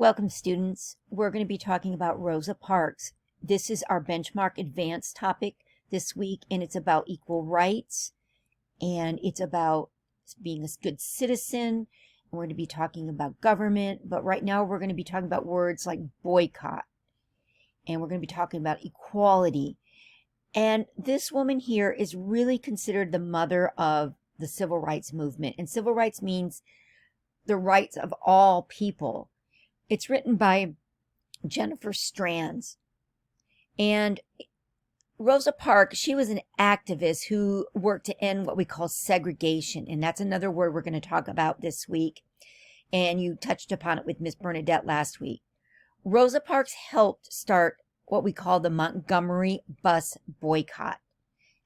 Welcome, students. We're going to be talking about Rosa Parks. This is our benchmark advanced topic this week, and it's about equal rights, and it's about being a good citizen. We're going to be talking about government, but right now we're going to be talking about words like boycott, and we're going to be talking about equality. And this woman here is really considered the mother of the civil rights movement, and civil rights means the rights of all people. It's written by Jennifer Strands. And Rosa Parks, she was an activist who worked to end what we call segregation. And that's another word we're going to talk about this week. And you touched upon it with Miss Bernadette last week. Rosa Parks helped start what we call the Montgomery bus boycott.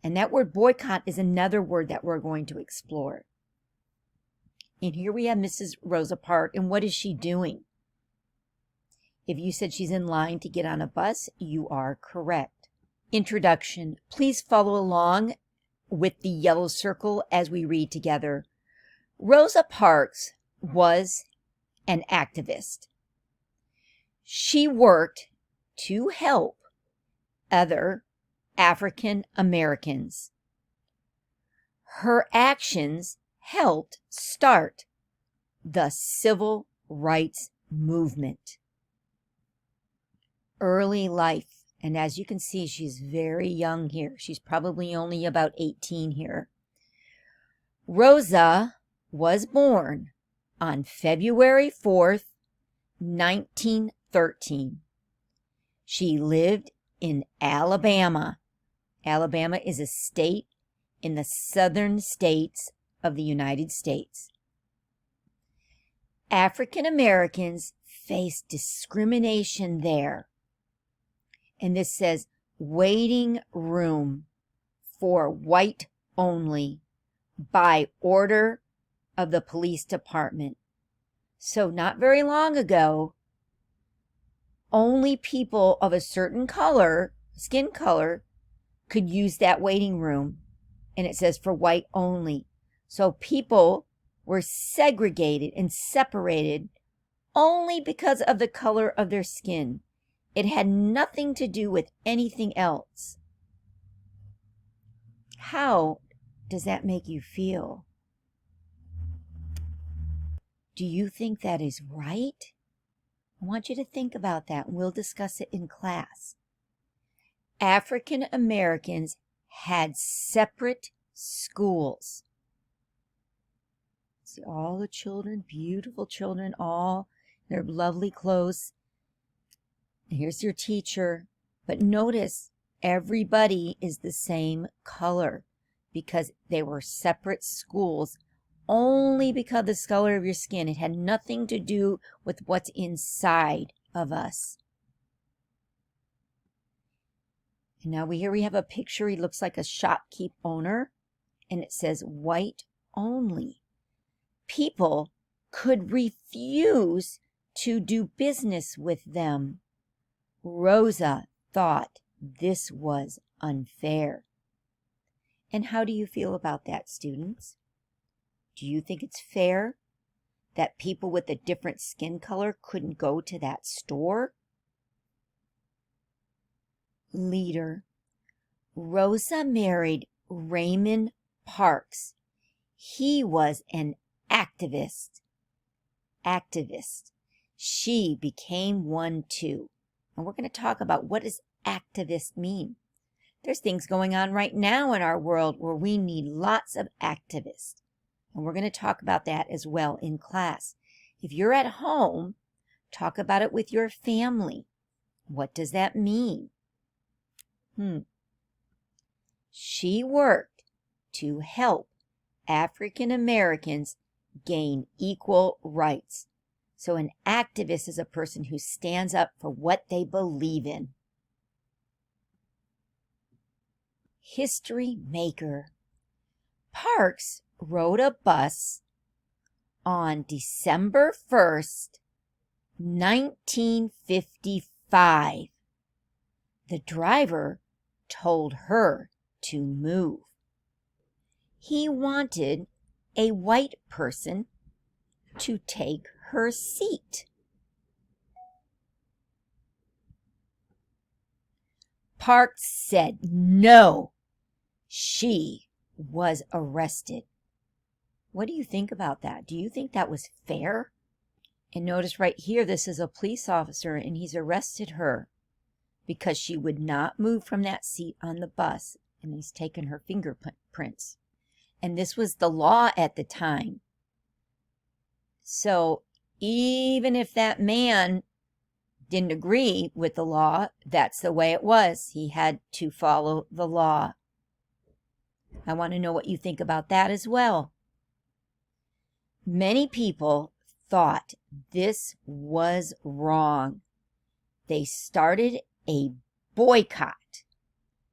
And that word boycott is another word that we're going to explore. And here we have Mrs. Rosa Parks. And what is she doing? If you said she's in line to get on a bus, you are correct. Introduction. Please follow along with the yellow circle as we read together. Rosa Parks was an activist. She worked to help other African Americans. Her actions helped start the civil rights movement. Early life, and as you can see, she's very young here. She's probably only about 18 here. Rosa was born on February 4th, 1913. She lived in Alabama. Alabama is a state in the southern states of the United States. African Americans faced discrimination there. And this says, waiting room for white only by order of the police department. So not very long ago, only people of a certain color, skin color, could use that waiting room. And it says for white only. So people were segregated and separated only because of the color of their skin. It had nothing to do with anything else. How does that make you feel? Do you think that is right? I want you to think about that, and we'll discuss it in class. African Americans had separate schools. See all the children, beautiful children, all their lovely clothes. Here's your teacher. But notice everybody is the same color because they were separate schools only because of the color of your skin. It had nothing to do with what's inside of us. And now here we have a picture. He looks like a shopkeep owner. And it says white only. People could refuse to do business with them. Rosa thought this was unfair. And how do you feel about that, students? Do you think it's fair that people with a different skin color couldn't go to that store? Leader. Rosa married Raymond Parks. He was an activist. She became one too. And we're going to talk about what does activist mean. There's things going on right now in our world where we need lots of activists. And we're going to talk about that as well in class. If you're at home, talk about it with your family. What does that mean? She worked to help African Americans gain equal rights. So an activist is a person who stands up for what they believe in. History maker. Parks rode a bus on December 1st, 1955. The driver told her to move. He wanted a white person to take her seat. Parks said no. She was arrested. What do you think about that? Do you think that was fair? And notice right here, this is a police officer, and he's arrested her because she would not move from that seat on the bus, and he's taken her fingerprints. And this was the law at the time. So even if that man didn't agree with the law, that's the way it was. He had to follow the law. I want to know what you think about that as well. Many people thought this was wrong. They started a boycott.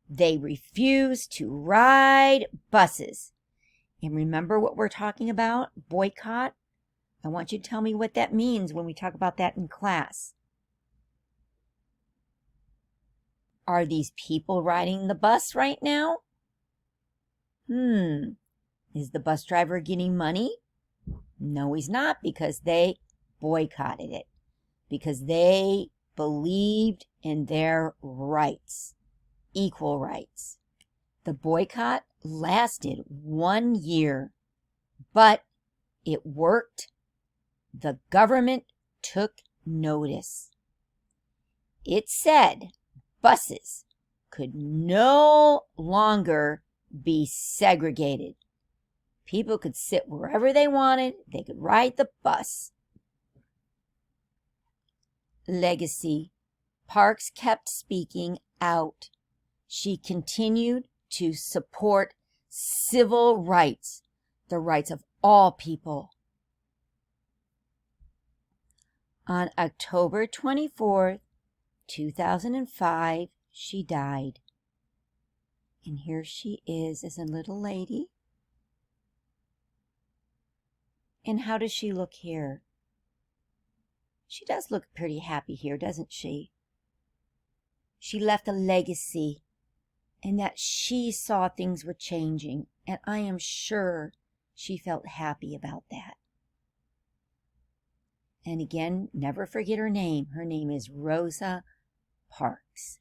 They refused to ride buses. And remember what we're talking about? Boycott? I want you to tell me what that means when we talk about that in class. Are these people riding the bus right now? Is the bus driver getting money? No, he's not, because they boycotted it. Because they believed in their rights, equal rights. The boycott lasted 1 year, but it worked. The government took notice. It said buses could no longer be segregated. People could sit wherever they wanted. They could ride the bus. Legacy. Parks kept speaking out. She continued to support civil rights, the rights of all people. On October 24th, 2005, she died. And here she is as a little lady. And how does she look here? She does look pretty happy here, doesn't she? She left a legacy, and that she saw things were changing, and I am sure she felt happy about that. And again, never forget her name. Her name is Rosa Parks.